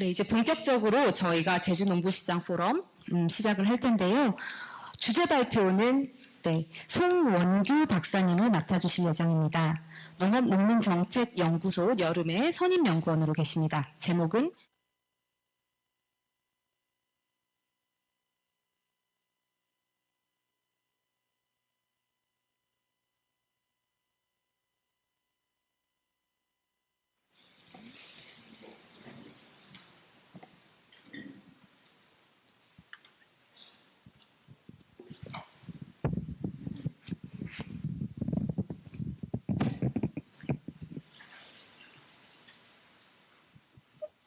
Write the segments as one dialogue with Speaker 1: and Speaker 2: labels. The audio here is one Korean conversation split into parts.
Speaker 1: 네, 이제 본격적으로 저희가 제주농부시장 포럼 시작을 할 텐데요. 주제 발표는 송원규 박사님이 맡아주실 예정입니다. 농업농민정책연구소 여름의 선임연구원으로 계십니다. 제목은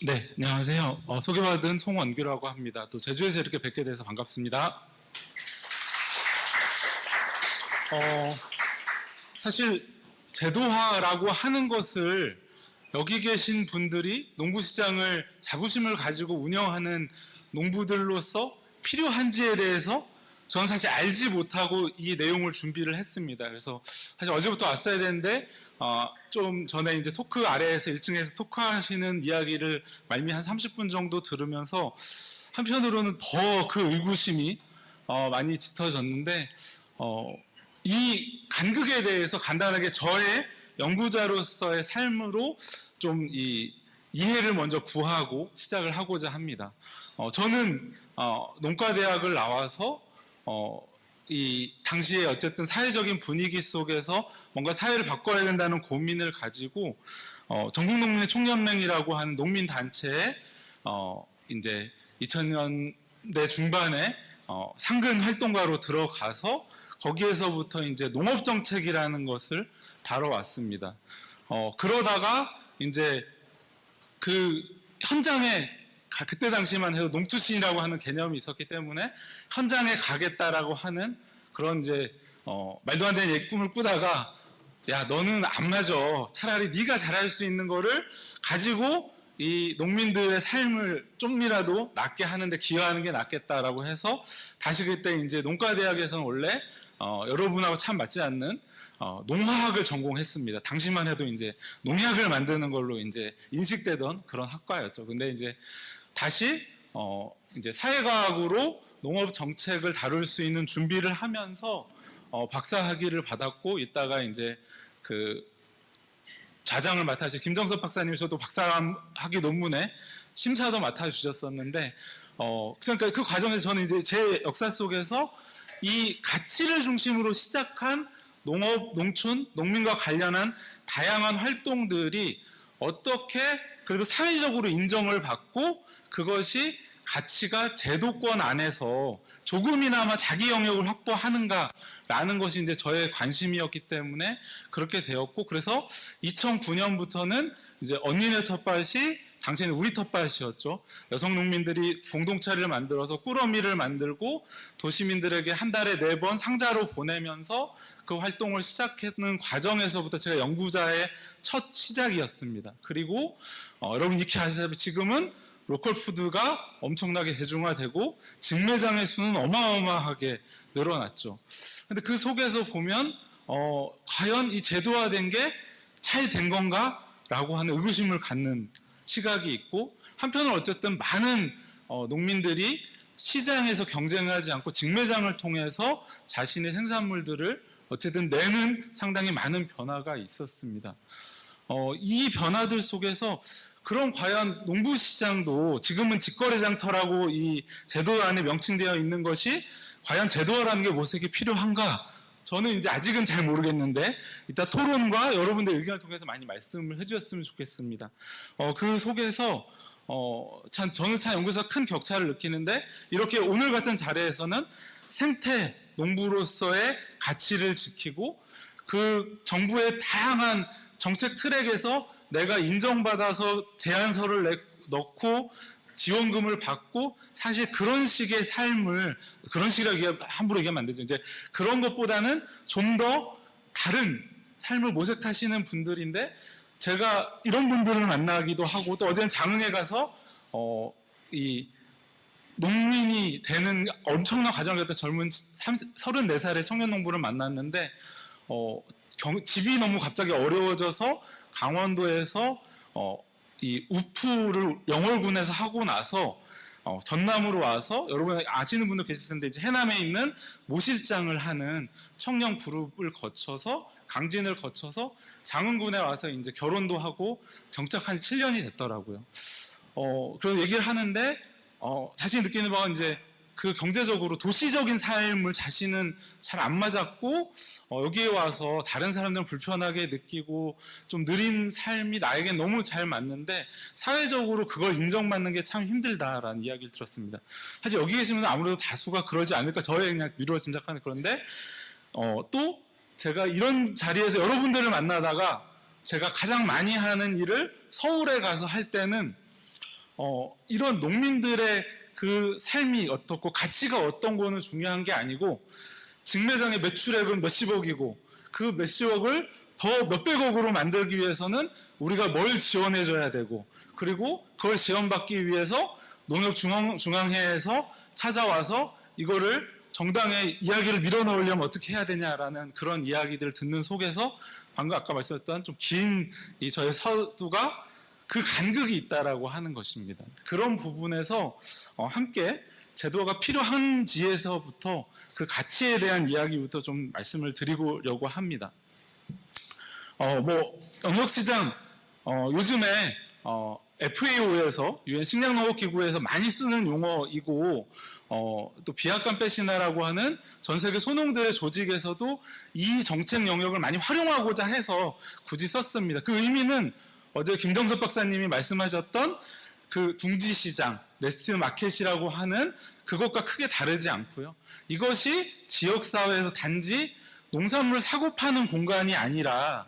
Speaker 2: 네, 안녕하세요. 소개받은 송원규라고 합니다. 또 제주에서 이렇게 뵙게 돼서 반갑습니다. 사실 제도화라고 하는 것을 여기 계신 분들이 농구시장을 자부심을 가지고 운영하는 농부들로서 필요한지에 대해서 저는 사실 알지 못하고 이 내용을 준비를 했습니다. 그래서 사실 어제부터 왔어야 되는데 좀 전에 이제 토크 아래에서 1층에서 토크하시는 이야기를 말미 한 30분 정도 들으면서 한편으로는 더 그 의구심이 많이 짙어졌는데 이 간극에 대해서 간단하게 저의 연구자로서의 삶으로 좀 이해를 먼저 구하고 시작을 하고자 합니다. 저는 농과대학을 나와서 이 당시에 어쨌든 사회적인 분위기 속에서 뭔가 사회를 바꿔야 된다는 고민을 가지고 전국농민의 총연맹이라고 하는 농민단체에 이제 2000년대 중반에 상근 활동가로 들어가서 거기에서부터 이제 농업정책이라는 것을 다뤄왔습니다. 그러다가 이제 그 현장에 그때 당시만 해도 농투신이라고 하는 개념이 있었기 때문에 현장에 가겠다라고 하는 그런 이제 말도 안 되는 꿈을 꾸다가 야 너는 안 맞아 차라리 네가 잘할 수 있는 거를 가지고 이 농민들의 삶을 좀이라도 낫게 하는데 기여하는 게 낫겠다라고 해서 다시 그때 이제 농과대학에서는 원래 여러분하고 참 맞지 않는 농화학을 전공했습니다. 당시만 해도 이제 농약을 만드는 걸로 이제 인식되던 그런 학과였죠. 근데 이제 다시 이제 사회과학으로 농업 정책을 다룰 수 있는 준비를 하면서 박사 학위를 받았고 이따가 이제 그 좌장을 맡아주신 김정섭 박사님께서도 박사 학위 논문에 심사도 맡아주셨었는데 그러니까 그 과정에서 저는 이제 제 역사 속에서 이 가치를 중심으로 시작한 농업, 농촌, 농민과 관련한 다양한 활동들이 어떻게 그래도 사회적으로 인정을 받고 그것이 가치가 제도권 안에서 조금이나마 자기 영역을 확보하는가라는 것이 이제 저의 관심이었기 때문에 그렇게 되었고 그래서 2009년부터는 이제 언니네 텃밭이 당시에는 우리 텃밭이었죠. 여성 농민들이 공동체를 만들어서 꾸러미를 만들고 도시민들에게 한 달에 4번 상자로 보내면서 그 활동을 시작하는 과정에서부터 제가 연구자의 첫 시작이었습니다. 그리고 여러분 이렇게 아시다시피 지금은 로컬 푸드가 엄청나게 대중화되고 직매장의 수는 어마어마하게 늘어났죠. 근데 그 속에서 보면 과연 이 제도화된 게 잘 된 건가? 라고 하는 의구심을 갖는 시각이 있고 한편으로 어쨌든 많은 농민들이 시장에서 경쟁을 하지 않고 직매장을 통해서 자신의 생산물들을 어쨌든 내는 상당히 많은 변화가 있었습니다. 이 변화들 속에서 그럼 과연 농부시장도 지금은 직거래장터라고 이 제도 안에 명칭되어 있는 것이 과연 제도화라는 게 무엇에게 필요한가? 저는 이제 아직은 잘 모르겠는데 이따 토론과 여러분들 의견을 통해서 많이 말씀을 해주셨으면 좋겠습니다. 그 속에서 저는 참 연구에서 큰 격차를 느끼는데 이렇게 오늘 같은 자리에서는 생태 농부로서의 가치를 지키고 그 정부의 다양한 정책 트랙에서 내가 인정받아서 제안서를 넣고 지원금을 받고 사실 그런 식의 삶을 그런 식이라고 함부로 얘기하면 안 되죠. 이제 그런 것보다는 좀 더 다른 삶을 모색하시는 분들인데 제가 이런 분들을 만나기도 하고 또 어제는 장흥에 가서 이 농민이 되는 엄청난 과정을 겪던 젊은 34살의 청년 농부를 만났는데 집이 너무 갑자기 어려워져서 강원도에서 이 우프를 영월군에서 하고 나서 전남으로 와서 여러분 아시는 분도 계실 텐데 이제 해남에 있는 모실장을 하는 청년 그룹을 거쳐서 강진을 거쳐서 장흥군에 와서 이제 결혼도 하고 정착한 지 7년이 됐더라고요. 그런 얘기를 하는데 자신이 느끼는 바가 이제 그 경제적으로 도시적인 삶을 자신은 잘 안 맞았고 여기에 와서 다른 사람들은 불편하게 느끼고 좀 느린 삶이 나에겐 너무 잘 맞는데 사회적으로 그걸 인정받는 게 참 힘들다라는 이야기를 들었습니다. 사실 여기 계시면 아무래도 다수가 그러지 않을까 저의 그냥 미루어 짐작하는 그런데 또 제가 이런 자리에서 여러분들을 만나다가 제가 가장 많이 하는 일을 서울에 가서 할 때는 이런 농민들의 그 삶이 어떻고 가치가 어떤 거는 중요한 게 아니고 직매장의 매출액은 몇십억이고 그 몇십억을 더 몇백억으로 만들기 위해서는 우리가 뭘 지원해 줘야 되고 그리고 그걸 지원받기 위해서 농협중앙회에서 찾아와서 이거를 정당의 이야기를 밀어넣으려면 어떻게 해야 되냐라는 그런 이야기들을 듣는 속에서 방금 아까 말씀했던 좀 긴 이 저의 서두가 그 간극이 있다라고 하는 것입니다. 그런 부분에서 함께 제도가 필요한지에서부터 그 가치에 대한 이야기부터 좀 말씀을 드리려고 합니다. 영역시장 요즘에 FAO에서 유엔 식량농업기구에서 많이 쓰는 용어이고 또 비약간 배신화라고 하는 전 세계 소농들의 조직에서도 이 정책 영역을 많이 활용하고자 해서 굳이 썼습니다. 그 의미는 어제 김정섭 박사님이 말씀하셨던 그 둥지시장, 네스트 마켓이라고 하는 그것과 크게 다르지 않고요. 이것이 지역사회에서 단지 농산물을 사고 파는 공간이 아니라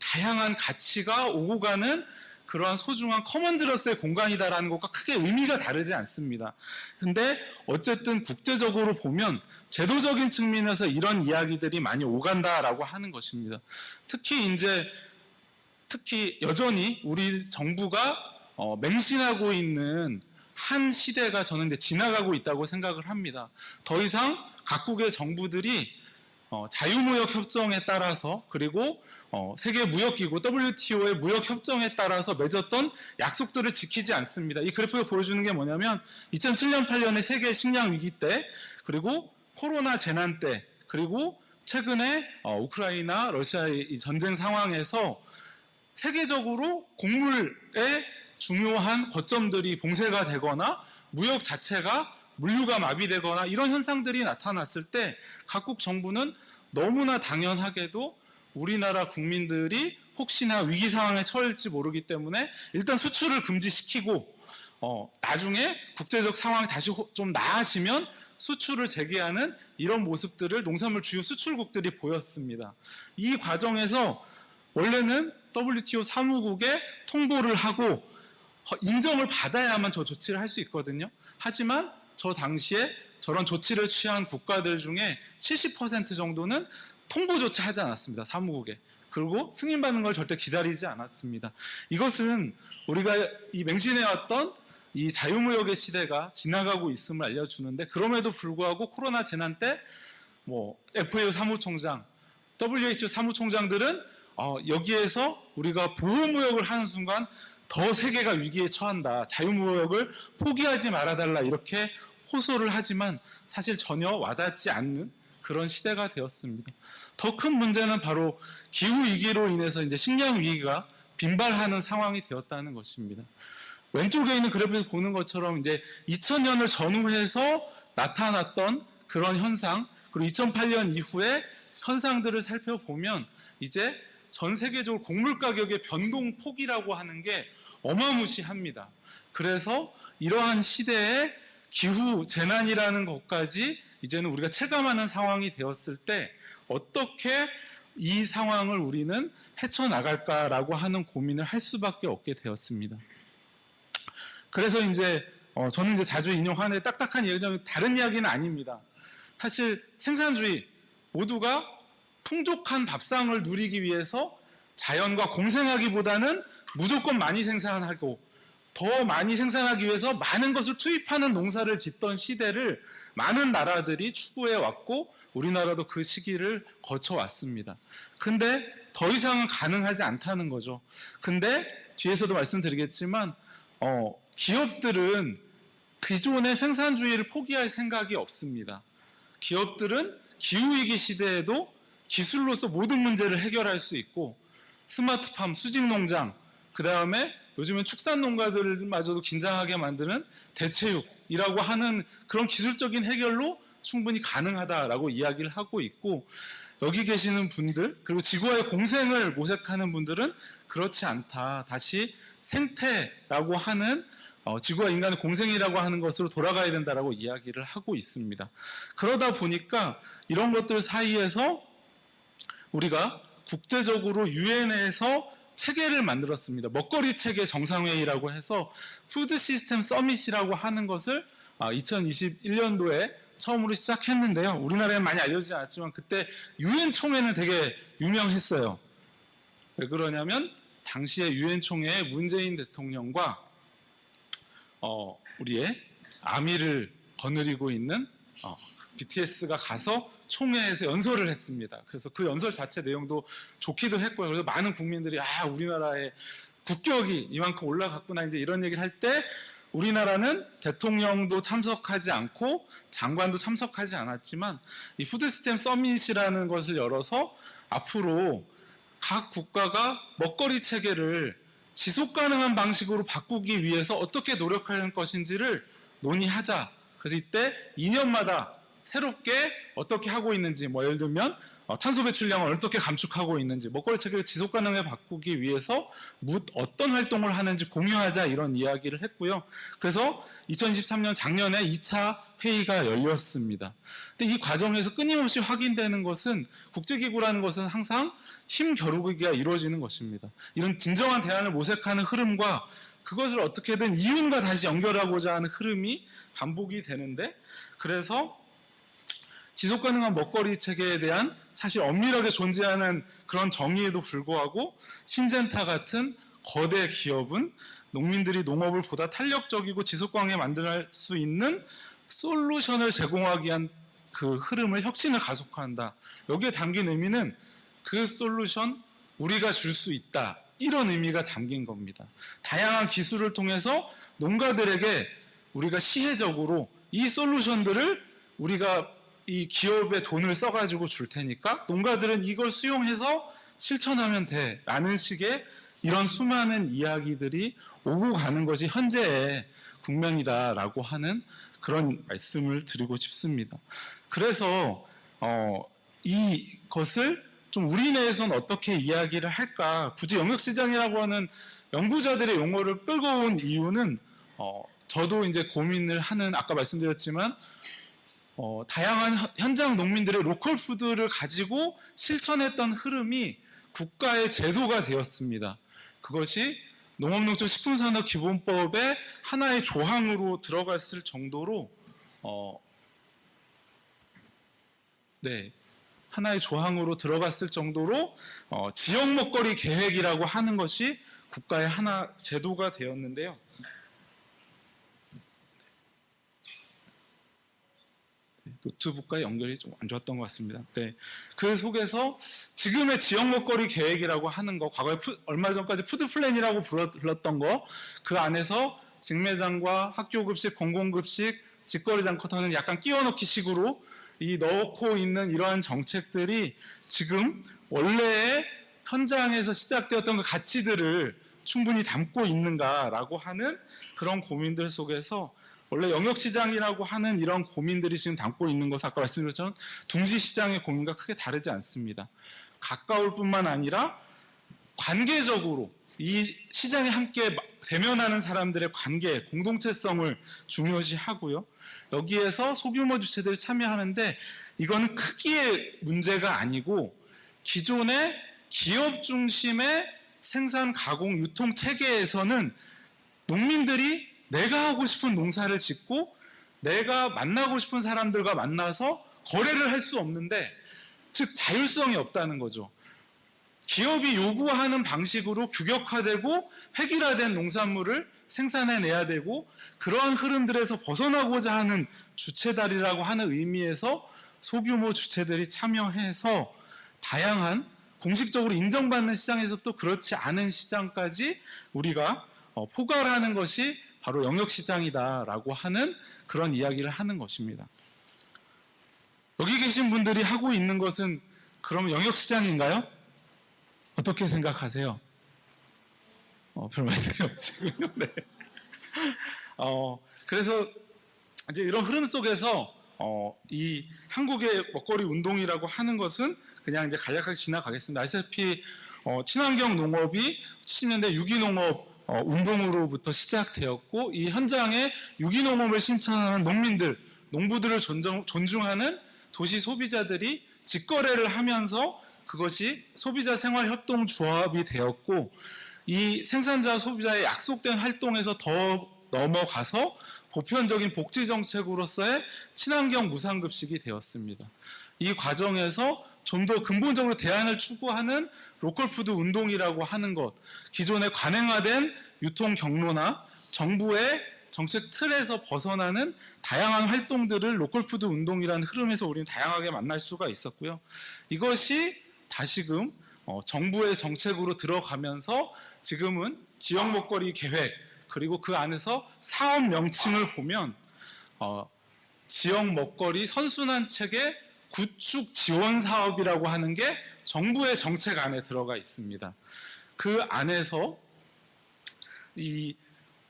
Speaker 2: 다양한 가치가 오고 가는 그러한 소중한 커먼드러스의 공간이다라는 것과 크게 의미가 다르지 않습니다. 근데 어쨌든 국제적으로 보면 제도적인 측면에서 이런 이야기들이 많이 오간다라고 하는 것입니다. 특히 여전히 우리 정부가 맹신하고 있는 한 시대가 저는 이제 지나가고 있다고 생각을 합니다. 더 이상 각국의 정부들이 자유무역 협정에 따라서 그리고 세계무역기구 WTO의 무역 협정에 따라서 맺었던 약속들을 지키지 않습니다. 이 그래프가 보여주는 게 뭐냐면 2007년 8년의 세계 식량 위기 때 그리고 코로나 재난 때 그리고 최근에 우크라이나 러시아의 이 전쟁 상황에서 세계적으로 곡물의 중요한 거점들이 봉쇄가 되거나 무역 자체가 물류가 마비되거나 이런 현상들이 나타났을 때 각국 정부는 너무나 당연하게도 우리나라 국민들이 혹시나 위기 상황에 처할지 모르기 때문에 일단 수출을 금지시키고 나중에 국제적 상황이 다시 좀 나아지면 수출을 재개하는 이런 모습들을 농산물 주요 수출국들이 보였습니다. 이 과정에서 원래는 WTO 사무국에 통보를 하고 인정을 받아야만 저 조치를 할 수 있거든요. 하지만 저 당시에 저런 조치를 취한 국가들 중에 70% 정도는 통보조차 하지 않았습니다. 사무국에. 그리고 승인받는 걸 절대 기다리지 않았습니다. 이것은 우리가 이 맹신해왔던 이 자유무역의 시대가 지나가고 있음을 알려주는데 그럼에도 불구하고 코로나 재난 때 FAO 사무총장, WHO 사무총장들은 여기에서 우리가 보호무역을 하는 순간 더 세계가 위기에 처한다. 자유무역을 포기하지 말아달라 이렇게 호소를 하지만 사실 전혀 와닿지 않는 그런 시대가 되었습니다. 더 큰 문제는 바로 기후위기로 인해서 이제 식량위기가 빈발하는 상황이 되었다는 것입니다. 왼쪽에 있는 그래프에서 보는 것처럼 이제 2000년을 전후해서 나타났던 그런 현상, 그리고 2008년 이후에 현상들을 살펴보면 이제 전 세계적으로 곡물 가격의 변동 폭이라고 하는 게 어마무시합니다. 그래서 이러한 시대에 기후 재난이라는 것까지 이제는 우리가 체감하는 상황이 되었을 때 어떻게 이 상황을 우리는 헤쳐나갈까라고 하는 고민을 할 수밖에 없게 되었습니다. 그래서 이제 저는 이제 자주 인용하는 딱딱한 이야기는 다른 이야기는 아닙니다. 사실 생산주의 모두가 풍족한 밥상을 누리기 위해서 자연과 공생하기보다는 무조건 많이 생산하고 더 많이 생산하기 위해서 많은 것을 투입하는 농사를 짓던 시대를 많은 나라들이 추구해 왔고 우리나라도 그 시기를 거쳐왔습니다. 근데 더 이상은 가능하지 않다는 거죠. 근데 뒤에서도 말씀드리겠지만 기업들은 기존의 생산주의를 포기할 생각이 없습니다. 기업들은 기후위기 시대에도 기술로서 모든 문제를 해결할 수 있고 스마트팜, 수직농장, 그 다음에 요즘은 축산농가들마저도 긴장하게 만드는 대체육이라고 하는 그런 기술적인 해결로 충분히 가능하다라고 이야기를 하고 있고, 여기 계시는 분들 그리고 지구와의 공생을 모색하는 분들은 그렇지 않다. 다시 생태라고 하는 지구와 인간의 공생이라고 하는 것으로 돌아가야 된다라고 이야기를 하고 있습니다. 그러다 보니까 이런 것들 사이에서 우리가 국제적으로 유엔에서 체계를 만들었습니다. 먹거리 체계 정상회의라고 해서 푸드 시스템 서밋이라고 하는 것을 2021년도에 처음으로 시작했는데요. 우리나라에는 많이 알려지지 않았지만 그때 유엔 총회는 되게 유명했어요. 왜 그러냐면 당시에 유엔 총회에 문재인 대통령과 우리의 아미를 거느리고 있는 BTS가 가서 총회에서 연설을 했습니다. 그래서 그 연설 자체 내용도 좋기도 했고요. 그래서 많은 국민들이 우리나라의 국격이 이만큼 올라갔구나 이제 이런 얘기를 할 때 우리나라는 대통령도 참석하지 않고 장관도 참석하지 않았지만 이 푸드시스템 서밋이라는 것을 열어서 앞으로 각 국가가 먹거리 체계를 지속 가능한 방식으로 바꾸기 위해서 어떻게 노력하는 것인지를 논의하자. 그래서 이때 2년마다 새롭게 어떻게 하고 있는지, 예를 들면 탄소 배출량을 어떻게 감축하고 있는지, 먹거리 체계를 지속 가능하게 바꾸기 위해서 어떤 활동을 하는지 공유하자 이런 이야기를 했고요. 그래서 2023년 작년에 2차 회의가 열렸습니다. 근데 이 과정에서 끊임없이 확인되는 것은 국제기구라는 것은 항상 힘 겨루기가 이루어지는 것입니다. 이런 진정한 대안을 모색하는 흐름과 그것을 어떻게든 이윤과 다시 연결하고자 하는 흐름이 반복이 되는데, 그래서 지속가능한 먹거리 체계에 대한 사실 엄밀하게 존재하는 그런 정의에도 불구하고 신젠타 같은 거대 기업은 농민들이 농업을 보다 탄력적이고 지속가능하게 만들 수 있는 솔루션을 제공하기 위한 그 흐름을 혁신을 가속화한다. 여기에 담긴 의미는 그 솔루션 우리가 줄 수 있다. 이런 의미가 담긴 겁니다. 다양한 기술을 통해서 농가들에게 우리가 시혜적으로 이 솔루션들을 우리가 이 기업에 돈을 써가지고 줄 테니까 농가들은 이걸 수용해서 실천하면 돼 라는 식의 이런 수많은 이야기들이 오고 가는 것이 현재의 국면이다라고 하는 그런 말씀을 드리고 싶습니다. 그래서 이것을 좀 우리 내에서는 어떻게 이야기를 할까, 굳이 영역시장이라고 하는 연구자들의 용어를 끌고 온 이유는 저도 이제 고민을 하는, 아까 말씀드렸지만 다양한 현장 농민들의 로컬 푸드를 가지고 실천했던 흐름이 국가의 제도가 되었습니다. 그것이 농업농촌식품산업기본법의 하나의 조항으로 들어갔을 정도로 하나의 조항으로 들어갔을 정도로 지역 먹거리 계획이라고 하는 것이 국가의 하나 제도가 되었는데요. 노트북과 연결이 좀 안 좋았던 것 같습니다. 그 속에서 지금의 지역 먹거리 계획이라고 하는 거, 과거에 얼마 전까지 푸드 플랜이라고 불렀던 거, 그 안에서 직매장과 학교급식, 공공급식, 직거래 장터는 약간 끼워넣기 식으로 넣고 있는 이러한 정책들이 지금 원래의 현장에서 시작되었던 그 가치들을 충분히 담고 있는가라고 하는 그런 고민들 속에서 원래 영역시장이라고 하는 이런 고민들이 지금 담고 있는 것은 아까 말씀드린 것처럼 둥지시장의 고민과 크게 다르지 않습니다. 가까울 뿐만 아니라 관계적으로 이 시장에 함께 대면하는 사람들의 관계, 공동체성을 중요시하고요. 여기에서 소규모 주체들이 참여하는데 이거는 크기의 문제가 아니고 기존의 기업 중심의 생산, 가공, 유통 체계에서는 농민들이 내가 하고 싶은 농사를 짓고 내가 만나고 싶은 사람들과 만나서 거래를 할 수 없는데, 즉 자율성이 없다는 거죠. 기업이 요구하는 방식으로 규격화되고 획일화된 농산물을 생산해내야 되고, 그러한 흐름들에서 벗어나고자 하는 주체달이라고 하는 의미에서 소규모 주체들이 참여해서 다양한 공식적으로 인정받는 시장에서 또 그렇지 않은 시장까지 우리가 포괄하는 것이 바로 영역시장이다라고 하는 그런 이야기를 하는 것입니다. 여기 계신 분들이 하고 있는 것은 그럼 영역시장인가요? 어떻게 생각하세요? 별 말씀이 없으시군요. 네. 그래서 이제 이런 흐름 속에서 이 한국의 먹거리 운동이라고 하는 것은 그냥 이제 간략하게 지나가겠습니다. 아시다시피 친환경 농업이 70년대 유기농업 운동으로부터 시작되었고 이 현장에 유기농업을 신청하는 농부들을 존중하는 도시 소비자들이 직거래를 하면서 그것이 소비자 생활협동조합이 되었고 이 생산자와 소비자의 약속된 활동에서 더 넘어가서 보편적인 복지정책으로서의 친환경 무상급식이 되었습니다. 이 과정에서 좀 더 근본적으로 대안을 추구하는 로컬푸드 운동이라고 하는 것, 기존의 관행화된 유통 경로나 정부의 정책 틀에서 벗어나는 다양한 활동들을 로컬푸드 운동이라는 흐름에서 우리는 다양하게 만날 수가 있었고요. 이것이 다시금 정부의 정책으로 들어가면서 지금은 지역 먹거리 계획 그리고 그 안에서 사업 명칭을 보면 지역 먹거리 선순환 체계 구축 지원 사업이라고 하는 게 정부의 정책 안에 들어가 있습니다. 그 안에서 이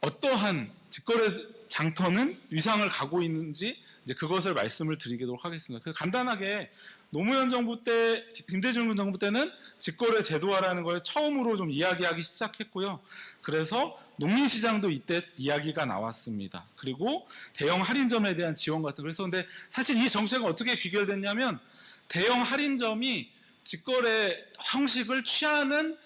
Speaker 2: 어떠한 직거래 장터는 위상을 가고 있는지 이제 그것을 말씀을 드리도록 하겠습니다. 간단하게 노무현 정부 때, 김대중 정부 때는 직거래 제도화라는 걸 처음으로 좀 이야기하기 시작했고요. 그래서 농민시장도 이때 이야기가 나왔습니다. 그리고 대형 할인점에 대한 지원 같은. 그래서 근데 사실 이 정책은 어떻게 귀결됐냐면 대형 할인점이 직거래 형식을 취하는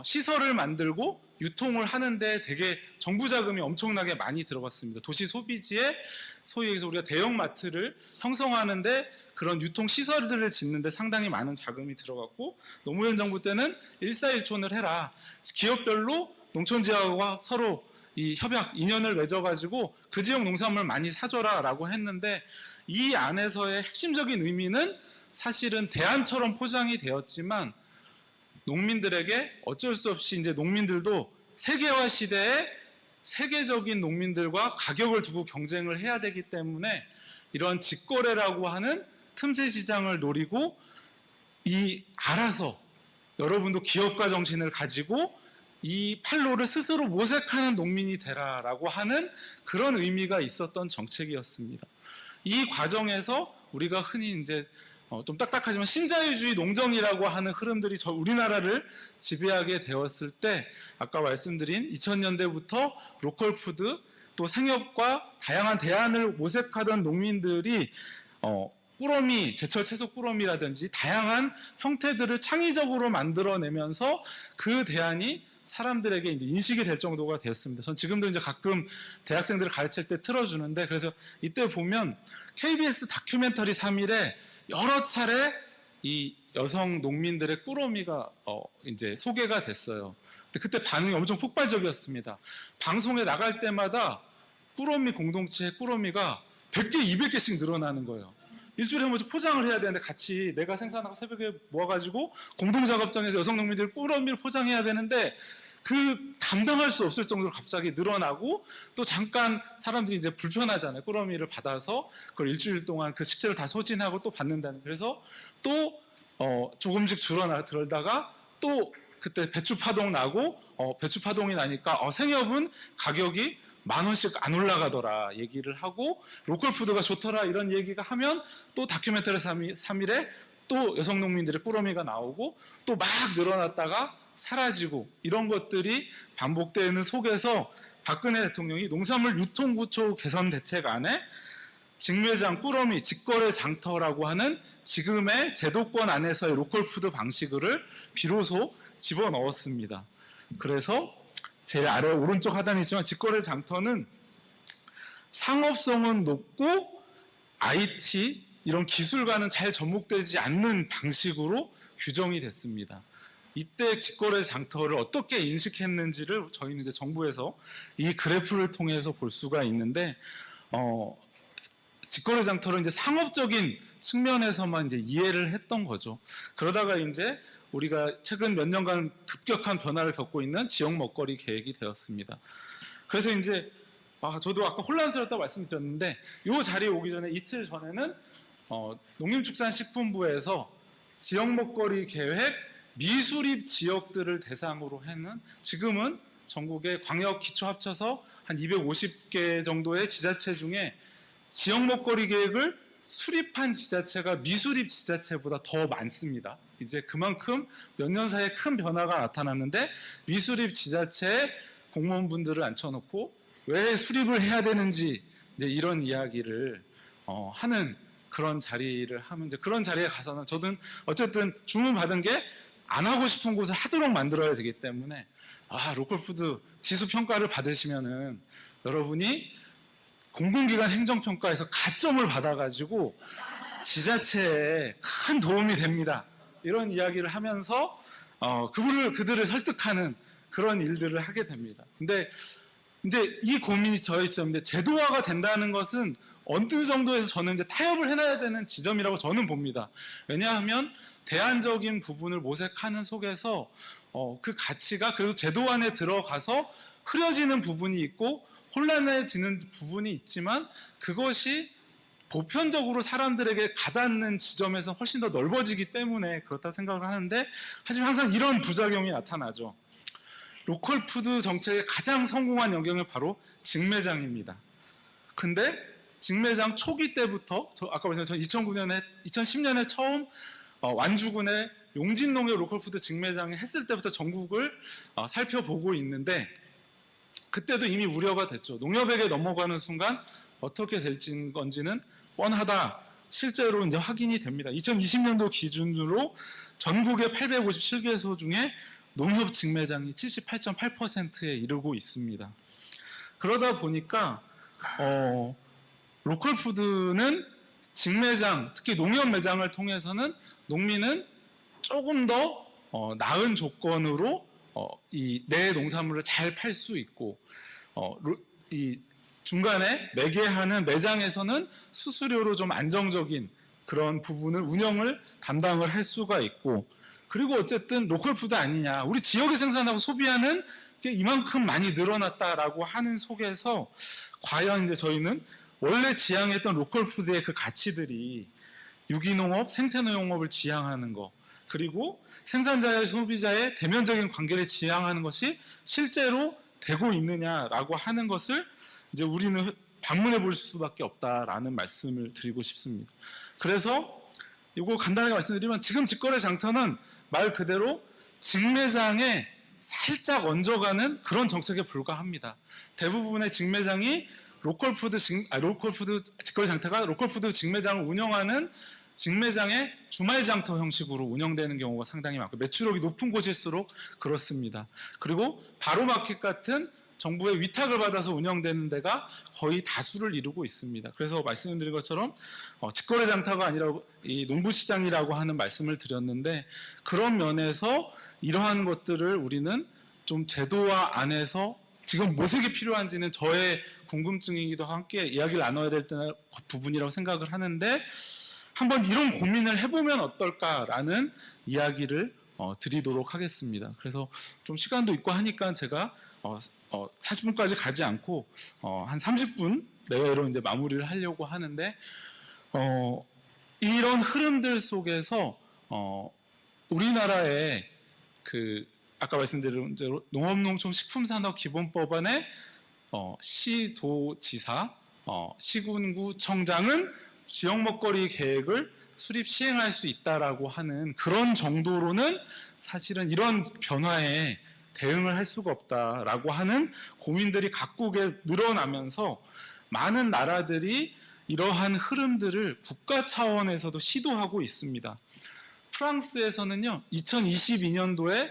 Speaker 2: 시설을 만들고 유통을 하는데 되게 정부 자금이 엄청나게 많이 들어갔습니다. 도시 소비지에 소위 해서 우리가 대형마트를 형성하는데 그런 유통 시설들을 짓는데 상당히 많은 자금이 들어갔고 노무현 정부 때는 일사일촌을 해라. 기업별로 농촌 지역과 서로 이 협약 인연을 맺어가지고 그 지역 농산물 많이 사줘라라고 했는데 이 안에서의 핵심적인 의미는 사실은 대안처럼 포장이 되었지만 농민들에게 어쩔 수 없이 이제 농민들도 세계화 시대에 세계적인 농민들과 가격을 두고 경쟁을 해야 되기 때문에 이런 직거래라고 하는 틈새 시장을 노리고 알아서 여러분도 기업가 정신을 가지고 이 판로를 스스로 모색하는 농민이 되라라고 하는 그런 의미가 있었던 정책이었습니다. 이 과정에서 우리가 흔히 이제 좀 딱딱하지만 신자유주의 농정이라고 하는 흐름들이 우리나라를 지배하게 되었을 때 아까 말씀드린 2000년대부터 로컬푸드 또 생협과 다양한 대안을 모색하던 농민들이 꾸러미, 제철 채소 꾸러미라든지 다양한 형태들을 창의적으로 만들어내면서 그 대안이 사람들에게 이제 인식이 될 정도가 되었습니다. 전 지금도 이제 가끔 대학생들을 가르칠 때 틀어주는데 그래서 이때 보면 KBS 다큐멘터리 3일에 여러 차례 이 여성 농민들의 꾸러미가 이제 소개가 됐어요. 근데 그때 반응이 엄청 폭발적이었습니다. 방송에 나갈 때마다 꾸러미 공동체의 꾸러미가 100개, 200개씩 늘어나는 거예요. 일주일에 한 번씩 포장을 해야 되는데 같이 내가 생산하고 새벽에 모아가지고 공동작업장에서 여성 농민들 꾸러미를 포장해야 되는데 그 감당할 수 없을 정도로 갑자기 늘어나고 또 잠깐 사람들이 이제 불편하잖아요. 꾸러미를 받아서 그걸 일주일 동안 그 식재를 다 소진하고 또 받는다는. 그래서 또 조금씩 줄어들다가 또 그때 배추 파동 나고 배추 파동이 나니까 생협은 가격이 10,000원씩 안 올라가더라 얘기를 하고 로컬푸드가 좋더라 이런 얘기가 하면 또 다큐멘터리 3일에 또 여성 농민들의 꾸러미가 나오고 또 막 늘어났다가 사라지고 이런 것들이 반복되는 속에서 박근혜 대통령이 농산물 유통구조 개선 대책 안에 직매장, 꾸러미, 직거래 장터라고 하는 지금의 제도권 안에서의 로컬푸드 방식을 비로소 집어넣었습니다. 그래서 제일 아래 오른쪽 하단에 있지만 직거래 장터는 상업성은 높고 IT 이런 기술과는 잘 접목되지 않는 방식으로 규정이 됐습니다. 이때 직거래 장터를 어떻게 인식했는지를 저희는 이제 정부에서 이 그래프를 통해서 볼 수가 있는데 직거래 장터를 이제 상업적인 측면에서만 이제 이해를 했던 거죠. 그러다가 이제 우리가 최근 몇 년간 급격한 변화를 겪고 있는 지역 먹거리 계획이 되었습니다. 그래서 이제 저도 아까 혼란스럽다고 말씀드렸는데 이 자리에 오기 전에 이틀 전에는 농림축산식품부에서 지역 먹거리 계획 미수립 지역들을 대상으로 하는, 지금은 전국의 광역 기초 합쳐서 한 250개 정도의 지자체 중에 지역 먹거리 계획을 수립한 지자체가 미수립 지자체보다 더 많습니다. 이제 그만큼 몇 년 사이에 큰 변화가 나타났는데 미수립 지자체에 공무원분들을 앉혀놓고 왜 수립을 해야 되는지 이제 이런 이야기를 하는 그런 자리를 하면, 이제 그런 자리에 가서는 저는 어쨌든 주문 받은 게 안 하고 싶은 곳을 하도록 만들어야 되기 때문에 로컬푸드 지수 평가를 받으시면은 여러분이 공공기관 행정평가에서 가점을 받아가지고 지자체에 큰 도움이 됩니다. 이런 이야기를 하면서 그들을 설득하는 그런 일들을 하게 됩니다. 근데 이제 이 고민이 저의 지점인데, 제도화가 된다는 것은 어느 정도에서 저는 이제 타협을 해놔야 되는 지점이라고 저는 봅니다. 왜냐하면 대안적인 부분을 모색하는 속에서 그 가치가 그래도 제도 안에 들어가서 흐려지는 부분이 있고 혼란해지는 부분이 있지만, 그것이 보편적으로 사람들에게 가닿는 지점에서 훨씬 더 넓어지기 때문에 그렇다고 생각을 하는데, 하지만 항상 이런 부작용이 나타나죠. 로컬 푸드 정책의 가장 성공한 영역은 바로 직매장입니다. 근데 직매장 초기 때부터, 아까 말씀드린 2010년에 처음 완주군의 용진농협 로컬 푸드 직매장을 했을 때부터 전국을 살펴보고 있는데, 그때도 이미 우려가 됐죠. 농협에게 넘어가는 순간 어떻게 될지 건지는 뻔하다. 실제로 이제 확인이 됩니다. 2020년도 기준으로 전국의 857개소 중에 농협 직매장이 78.8%에 이르고 있습니다. 그러다 보니까 로컬 푸드는 직매장, 특히 농협 매장을 통해서는 농민은 조금 더 나은 조건으로 내 농산물을 잘 팔 수 있고, 이 중간에 매개하는 매장에서는 수수료로 좀 안정적인 그런 부분을 운영을 담당을 할 수가 있고, 그리고 어쨌든 로컬 푸드 아니냐, 우리 지역에 생산하고 소비하는 게 이만큼 많이 늘어났다라고 하는 속에서 과연 이제 저희는 원래 지향했던 로컬 푸드의 그 가치들이 유기농업, 생태농업을 지향하는 거, 그리고 생산자와 소비자의 대면적인 관계를 지향하는 것이 실제로 되고 있느냐라고 하는 것을 이제 우리는 방문해 볼 수밖에 없다라는 말씀을 드리고 싶습니다. 그래서 이거 간단하게 말씀드리면, 지금 직거래 장터는 말 그대로 직매장에 살짝 얹어가는 그런 정책에 불과합니다. 대부분의 직매장이 로컬푸드 직거래 장터가 로컬푸드 직매장을 운영하는 직매장의 주말 장터 형식으로 운영되는 경우가 상당히 많고, 매출액이 높은 곳일수록 그렇습니다. 그리고 바로마켓 같은 정부의 위탁을 받아서 운영되는 데가 거의 다수를 이루고 있습니다. 그래서 말씀드린 것처럼 직거래 장터가 아니라 이 농부시장이라고 하는 말씀을 드렸는데, 그런 면에서 이러한 것들을 우리는 좀 제도화 안에서 지금 모색이 필요한지는 저의 궁금증이기도 함께 이야기를 나눠야 될 부분이라고 생각을 하는데, 한번 이런 고민을 해보면 어떨까라는 이야기를 드리도록 하겠습니다. 그래서 좀 시간도 있고 하니까 제가 40분까지 가지 않고 한 30분 내외로 이제 마무리를 하려고 하는데, 이런 흐름들 속에서 우리나라의 그 아까 말씀드린 대로 농업농촌식품산업기본법안의 시도지사, 시군구청장은 지역 먹거리 계획을 수립 시행할 수 있다라고 하는 그런 정도로는 사실은 이런 변화에 대응을 할 수가 없다라고 하는 고민들이 각국에 늘어나면서 많은 나라들이 이러한 흐름들을 국가 차원에서도 시도하고 있습니다. 프랑스에서는요, 2022년도에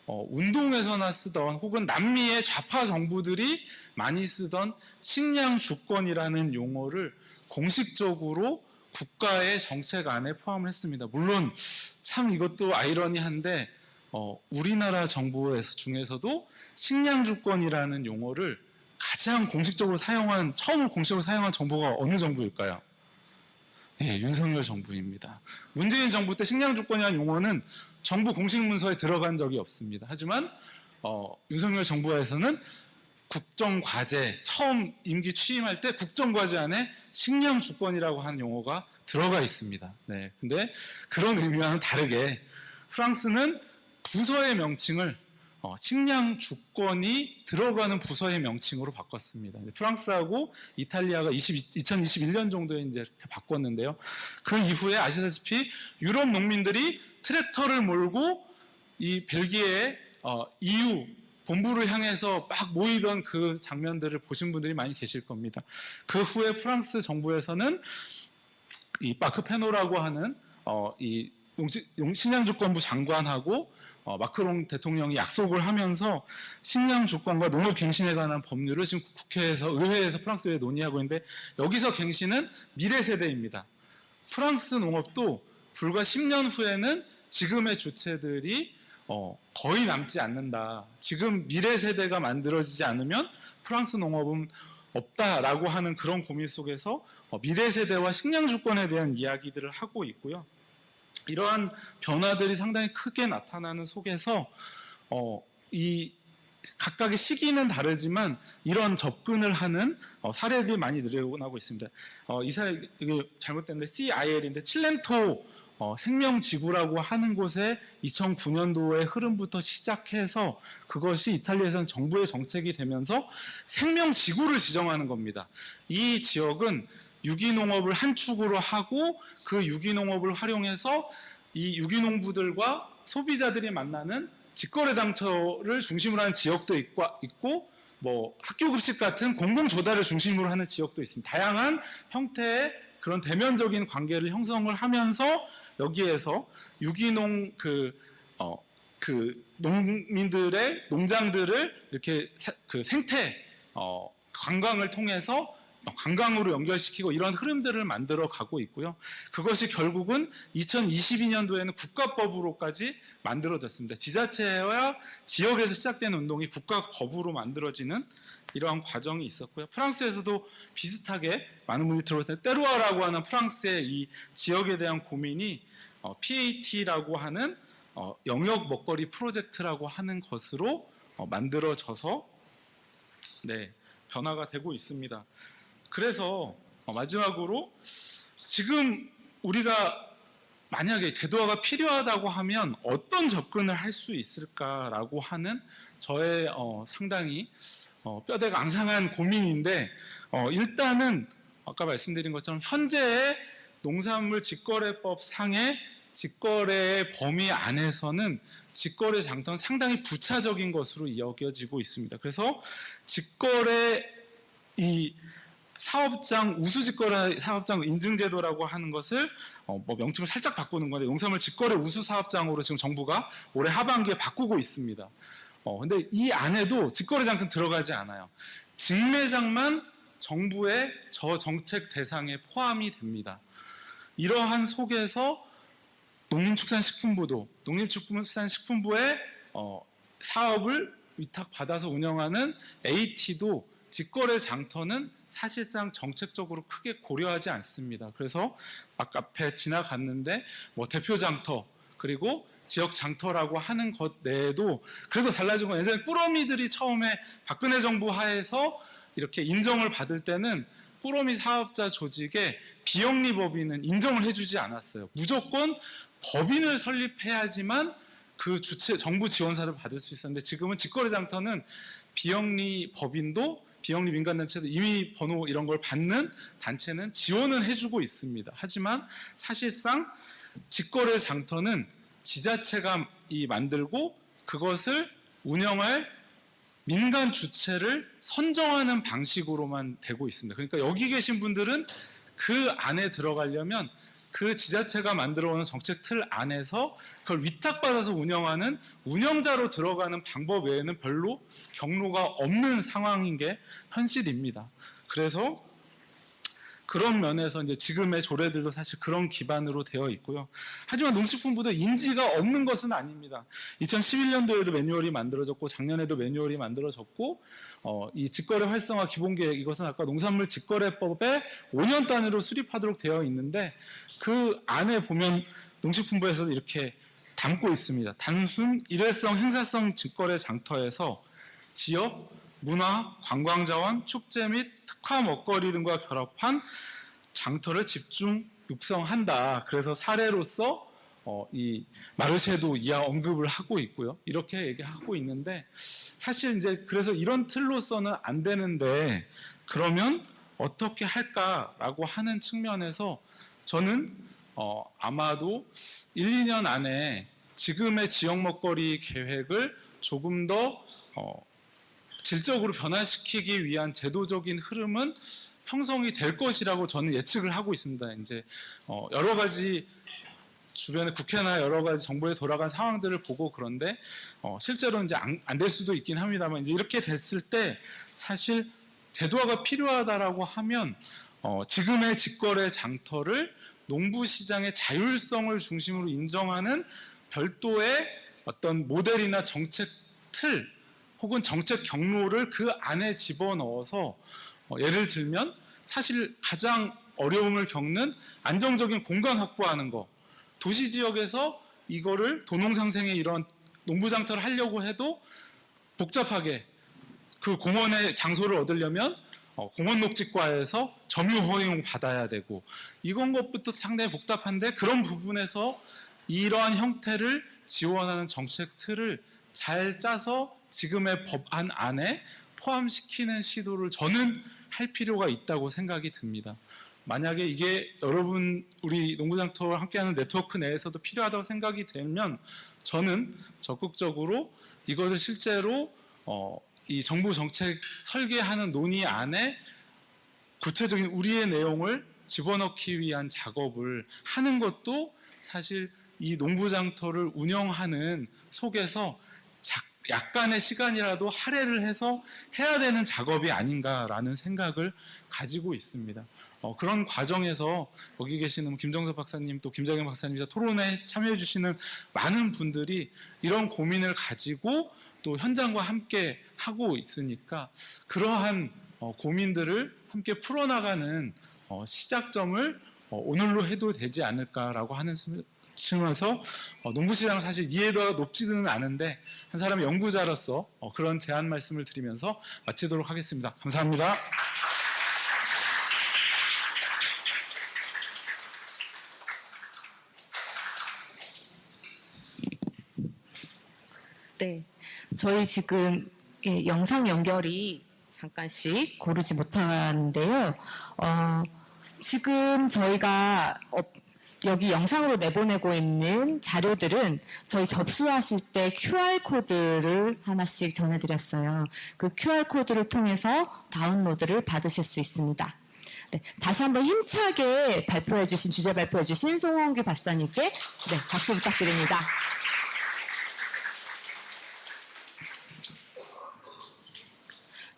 Speaker 2: 운동에서나 쓰던, 혹은 남미의 좌파 정부들이 많이 쓰던 식량 주권이라는 용어를 공식적으로 국가의 정책 안에 포함을 했습니다. 물론 참 이것도 아이러니한데 우리나라 정부에서 중에서도 식량 주권이라는 용어를 가장 공식적으로 처음으로 공식적으로 사용한 정부가 어느 정부일까요? 예, 윤석열 정부입니다. 문재인 정부 때 식량주권이라는 용어는 정부 공식 문서에 들어간 적이 없습니다. 하지만 윤석열 정부에서는 국정과제, 처음 임기 취임할 때 국정과제 안에 식량주권이라고 하는 용어가 들어가 있습니다. 네, 근데 그런 의미와는 다르게 프랑스는 부서의 명칭을 식량주권이 들어가는 부서의 명칭으로 바꿨습니다. 프랑스하고 이탈리아가 2021년 정도에 이제 이렇게 바꿨는데요. 그 이후에 아시다시피 유럽 농민들이 트랙터를 몰고 이 벨기에의 EU 본부를 향해서 막 모이던 그 장면들을 보신 분들이 많이 계실 겁니다. 그 후에 프랑스 정부에서는 이 마크 페노라고 하는 이 식량주권부 장관하고 마크롱 대통령이 약속을 하면서 식량주권과 농업갱신에 관한 법률을 지금 국회에서, 의회에서 프랑스 의회에 논의하고 있는데, 여기서 갱신은 미래세대입니다. 프랑스 농업도 불과 10년 후에는 지금의 주체들이 거의 남지 않는다. 지금 미래세대가 만들어지지 않으면 프랑스 농업은 없다라고 하는 그런 고민 속에서 미래세대와 식량주권에 대한 이야기들을 하고 있고요. 이러한 변화들이 상당히 크게 나타나는 속에서 이 각각의 시기는 다르지만 이런 접근을 하는 사례들이 많이 늘어나고 있습니다. 이 사례 이게 잘못됐는데 CIL인데 칠렌토 생명지구라고 하는 곳에 2009년도의 흐름부터 시작해서 그것이 이탈리아에서는 정부의 정책이 되면서 생명지구를 지정하는 겁니다. 이 지역은 유기농업을 한 축으로 하고 그 유기농업을 활용해서 이 유기농부들과 소비자들이 만나는 직거래 장터를 중심으로 하는 지역도 있고 뭐 학교급식 같은 공공조달을 중심으로 하는 지역도 있습니다. 다양한 형태의 그런 대면적인 관계를 형성을 하면서 여기에서 유기농 농민들의 농장들을 이렇게 그 생태 관광을 통해서 관광으로 연결시키고 이런 흐름들을 만들어 가고 있고요. 그것이 결국은 2022년도에는 국가법으로까지 만들어졌습니다. 지자체와 지역에서 시작된 운동이 국가법으로 만들어지는 이러한 과정이 있었고요. 프랑스에서도 비슷하게 많은 분들이 들어볼 때 때루아라고 하는 프랑스의 이 지역에 대한 고민이 PAT라고 하는 영역 먹거리 프로젝트라고 하는 것으로 만들어져서 변화가 되고 있습니다. 그래서 마지막으로 지금 우리가 만약에 제도화가 필요하다고 하면 어떤 접근을 할 수 있을까라고 하는 저의 상당히 뼈대가 앙상한 고민인데, 일단은 아까 말씀드린 것처럼 현재의 농산물 직거래법 상의 직거래의 범위 안에서는 직거래 장터는 상당히 부차적인 것으로 여겨지고 있습니다. 그래서 직거래 이 사업장 우수직거래 사업장 인증제도라고 하는 것을 뭐 명칭을 살짝 바꾸는 건데 농산물 직거래 우수 사업장으로 지금 정부가 올해 하반기에 바꾸고 있습니다. 근데 이 안에도 직거래 장터는 들어가지 않아요. 직매장만 정부의 저 정책 대상에 포함이 됩니다. 이러한 속에서 농림축산식품부의 사업을 위탁받아서 운영하는 AT도 직거래 장터는 사실상 정책적으로 크게 고려하지 않습니다. 그래서 아까 앞에 지나갔는데 뭐 대표 장터 그리고 지역 장터라고 하는 것 내에도 그래도 달라진 건 예전에 꾸러미들이 처음에 박근혜 정부 하에서 이렇게 인정을 받을 때는 꾸러미 사업자 조직에 비영리 법인은 인정을 해주지 않았어요. 무조건 법인을 설립해야지만 그 주체 정부 지원사를 받을 수 있었는데 지금은 직거래 장터는 비영리 법인도 비영리 민간단체도 이미 번호 이런 걸 받는 단체는 지원은 해주고 있습니다. 하지만 사실상 직거래 장터는 지자체가 만들고 그것을 운영할 민간 주체를 선정하는 방식으로만 되고 있습니다. 그러니까 여기 계신 분들은 그 안에 들어가려면 그 지자체가 만들어오는 정책 틀 안에서 그걸 위탁받아서 운영하는 운영자로 들어가는 방법 외에는 별로 경로가 없는 상황인 게 현실입니다. 그래서 그런 면에서 이제 지금의 조례들도 사실 그런 기반으로 되어 있고요. 하지만 농식품부도 인지가 없는 것은 아닙니다. 2011년도에도 매뉴얼이 만들어졌고 작년에도 매뉴얼이 만들어졌고 이 직거래 활성화 기본계획 이것은 아까 농산물 직거래법에 5년 단위로 수립하도록 되어 있는데 그 안에 보면 농식품부에서도 이렇게 담고 있습니다. 단순 일회성 행사성 직거래 장터에서 지역, 문화, 관광자원, 축제 및 특화 먹거리 등과 결합한 장터를 집중 육성한다. 그래서 사례로서 이 마르쉐도 이하 언급을 하고 있고요. 이렇게 얘기하고 있는데 사실 이제 그래서 이런 틀로서는 안 되는데 그러면 어떻게 할까라고 하는 측면에서 저는 아마도 1, 2년 안에 지금의 지역 먹거리 계획을 조금 더 질적으로 변화시키기 위한 제도적인 흐름은 형성이 될 것이라고 저는 예측을 하고 있습니다. 이제 여러 가지 주변에 국회나 여러 가지 정부에 돌아간 상황들을 보고 그런데 실제로 이제 안 될 수도 있긴 합니다만 이제 이렇게 됐을 때 사실 제도화가 필요하다라고 하면 지금의 직거래 장터를 농부 시장의 자율성을 중심으로 인정하는 별도의 어떤 모델이나 정책 틀 혹은 정책 경로를 그 안에 집어넣어서 예를 들면 사실 가장 어려움을 겪는 안정적인 공간 확보하는 거 도시 지역에서 이거를 도농상생의 이런 농부 장터를 하려고 해도 복잡하게 그 공원의 장소를 얻으려면 공원 녹지과에서 점유 허용 받아야 되고 이건 것부터 상당히 복잡한데 그런 부분에서 이러한 형태를 지원하는 정책 틀을 잘 짜서 지금의 법안 안에 포함시키는 시도를 저는 할 필요가 있다고 생각이 듭니다. 만약에 이게 여러분 우리 농구장터와 함께하는 네트워크 내에서도 필요하다고 생각이 되면 저는 적극적으로 이것을 실제로 이 정부 정책 설계하는 논의 안에 구체적인 우리의 내용을 집어넣기 위한 작업을 하는 것도 사실 이 농부장터를 운영하는 속에서 약간의 시간이라도 할애를 해서 해야 되는 작업이 아닌가라는 생각을 가지고 있습니다. 그런 과정에서 여기 계시는 김정석 박사님 또 김정현 박사님 토론에 참여해 주시는 많은 분들이 이런 고민을 가지고 또 현장과 함께 하고 있으니까 그러한 고민들을 함께 풀어나가는 시작점을 오늘로 해도 되지 않을까라고 하는 측면에서 농부시장은 사실 이해도가 높지는 않은데 한 사람의 연구자로서 그런 제안 말씀을 드리면서 마치도록 하겠습니다. 감사합니다.
Speaker 1: 네, 저희 지금 영상 연결이 잠깐씩 고르지 못하는데요. 지금 저희가 여기 영상으로 내보내고 있는 자료들은 저희 접수하실 때 QR코드를 하나씩 전해드렸어요. 그 QR코드를 통해서 다운로드를 받으실 수 있습니다. 네, 다시 한번 힘차게 주제 발표해주신 송원규 박사님께 박수 부탁드립니다.